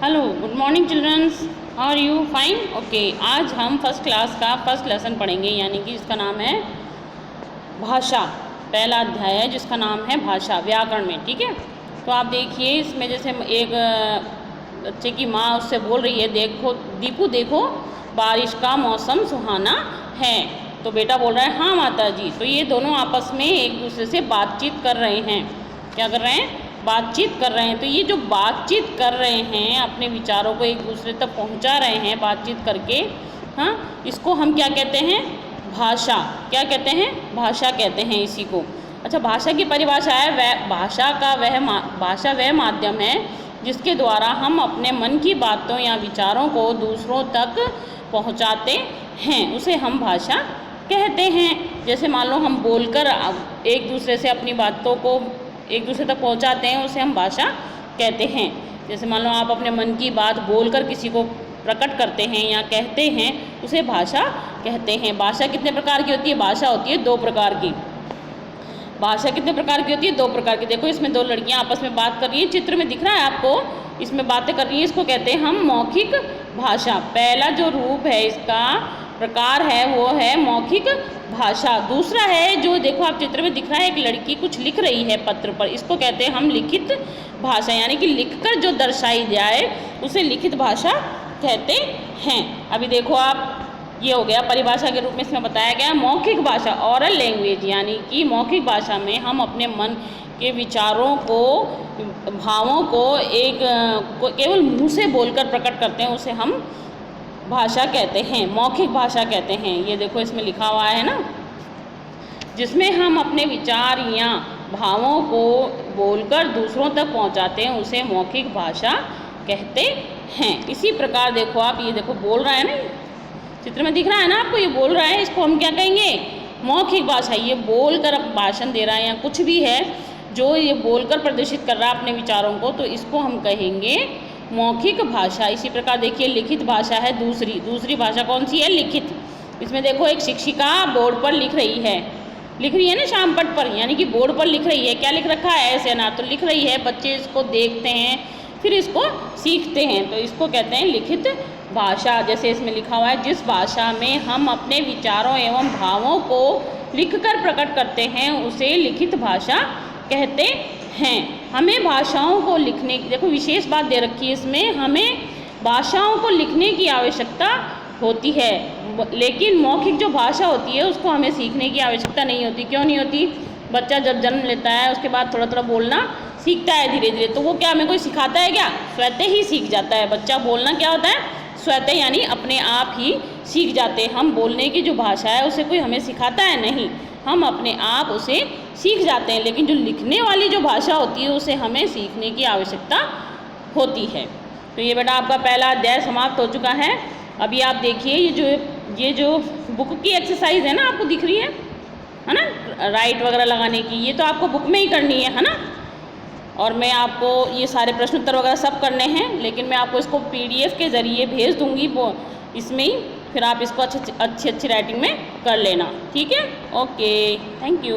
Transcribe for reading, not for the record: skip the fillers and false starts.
Hello, good morning childrens. How are you? Fine, okay. आज हम first class का first lesson पढ़ेंगे, यानी कि इसका नाम है भाषा। पहला अध्याय है जिसका नाम है भाषा, व्याकरण में। ठीक है, तो आप देखिए इसमें जैसे एक बच्चे की माँ उससे बोल रही है, देखो दीपू देखो बारिश का मौसम सुहाना है। तो बेटा बोल रहा है हाँ माता जी। तो ये दोनों आपस में एक दूसरे से बातचीत कर रहे हैं। क्या कर रहे हैं? बातचीत कर रहे हैं। तो ये जो बातचीत कर रहे हैं, अपने विचारों को एक दूसरे तक पहुंचा रहे हैं बातचीत करके, हाँ, इसको हम क्या कहते हैं? भाषा। क्या कहते हैं? भाषा कहते हैं इसी को। अच्छा, भाषा की परिभाषा है भाषा वह माध्यम है जिसके द्वारा हम अपने मन की बातों या विचारों को दूसरों तक पहुंचाते हैं, उसे हम भाषा कहते हैं। जैसे मान लो हम बोलकर एक दूसरे से अपनी बातों को एक दूसरे तक पहुंचाते हैं, उसे हम भाषा कहते हैं। जैसे मान लो आप अपने मन की बात बोलकर किसी को प्रकट करते हैं या कहते हैं, उसे भाषा कहते हैं। भाषा कितने प्रकार की होती है? भाषा होती है दो प्रकार की। भाषा कितने प्रकार की होती है? दो प्रकार की। देखो इसमें दो लड़कियां आपस में बात कर रही हैं, चित्र में दिख रहा है आपको, इसमें बातें कर रही हैं, इसको कहते हैं हम मौखिक भाषा। पहला जो रूप है, इसका प्रकार है, वो है मौखिक भाषा। दूसरा है जो देखो आप चित्र में दिख रहा है, एक लड़की कुछ लिख रही है पत्र पर, इसको कहते हैं हम लिखित भाषा, यानी कि लिखकर जो दर्शाई जाए उसे लिखित भाषा कहते हैं। अभी देखो आप, ये हो गया परिभाषा के रूप में इसमें बताया गया मौखिक भाषा, ऑरल लैंग्वेज, यानी कि मौखिक भाषा में हम अपने मन के विचारों को, भावों को केवल मुँह से बोलकर प्रकट करते हैं, उसे हम भाषा कहते हैं, मौखिक भाषा कहते हैं। ये देखो इसमें लिखा हुआ है ना, जिसमें हम अपने विचार या भावों को बोलकर दूसरों तक पहुंचाते हैं, उसे मौखिक भाषा कहते हैं। इसी प्रकार देखो आप, ये देखो बोल रहा है ना, चित्र में दिख रहा है ना आपको, ये बोल रहा है, इसको हम क्या कहेंगे? मौखिक भाषा। ये बोलकर भाषण दे रहा है या कुछ भी है जो ये बोलकर प्रदर्शित कर रहा है अपने विचारों को, तो इसको हम कहेंगे मौखिक भाषा। इसी प्रकार देखिए लिखित भाषा है दूसरी भाषा कौन सी है? लिखित। इसमें देखो एक शिक्षिका बोर्ड पर लिख रही है ना शाम पट पर, यानी कि बोर्ड पर लिख रही है। क्या लिख रखा है? ऐसे ना, तो लिख रही है, बच्चे इसको देखते हैं फिर इसको सीखते हैं, तो इसको कहते हैं लिखित भाषा। जैसे इसमें लिखा हुआ है, जिस भाषा में हम अपने विचारों एवं भावों को लिखकर प्रकट करते हैं, उसे लिखित भाषा कहते हैं। हमें भाषाओं को लिखने की, देखो विशेष बात दे रखी है इसमें, हमें भाषाओं को लिखने की आवश्यकता होती है, लेकिन मौखिक जो भाषा होती है उसको हमें सीखने की आवश्यकता नहीं होती। क्यों नहीं होती? बच्चा जब जन्म लेता है उसके बाद थोड़ा थोड़ा बोलना सीखता है धीरे धीरे, तो वो क्या हमें कोई सिखाता है क्या? स्वतः ही सीख जाता है बच्चा। बोलना क्या होता है? स्वतः, यानी अपने आप ही सीख जाते हैं। हम बोलने की जो भाषा है उसे कोई हमें सिखाता है नहीं, हम अपने आप उसे सीख जाते हैं। लेकिन जो लिखने वाली जो भाषा होती है उसे हमें सीखने की आवश्यकता होती है। तो ये बेटा आपका पहला अध्याय समाप्त हो चुका है। अभी आप देखिए ये जो बुक की एक्सरसाइज है ना, आपको दिख रही है ना, राइट वगैरह लगाने की, ये तो आपको बुक में ही करनी है ना। और मैं आपको ये सारे प्रश्न उत्तर वगैरह सब करने हैं, लेकिन मैं आपको इसको PDF के ज़रिए भेज दूँगी वो इसमें ही, फिर आप इसको अच्छी राइटिंग में कर लेना। ठीक है, ओके, थैंक यू।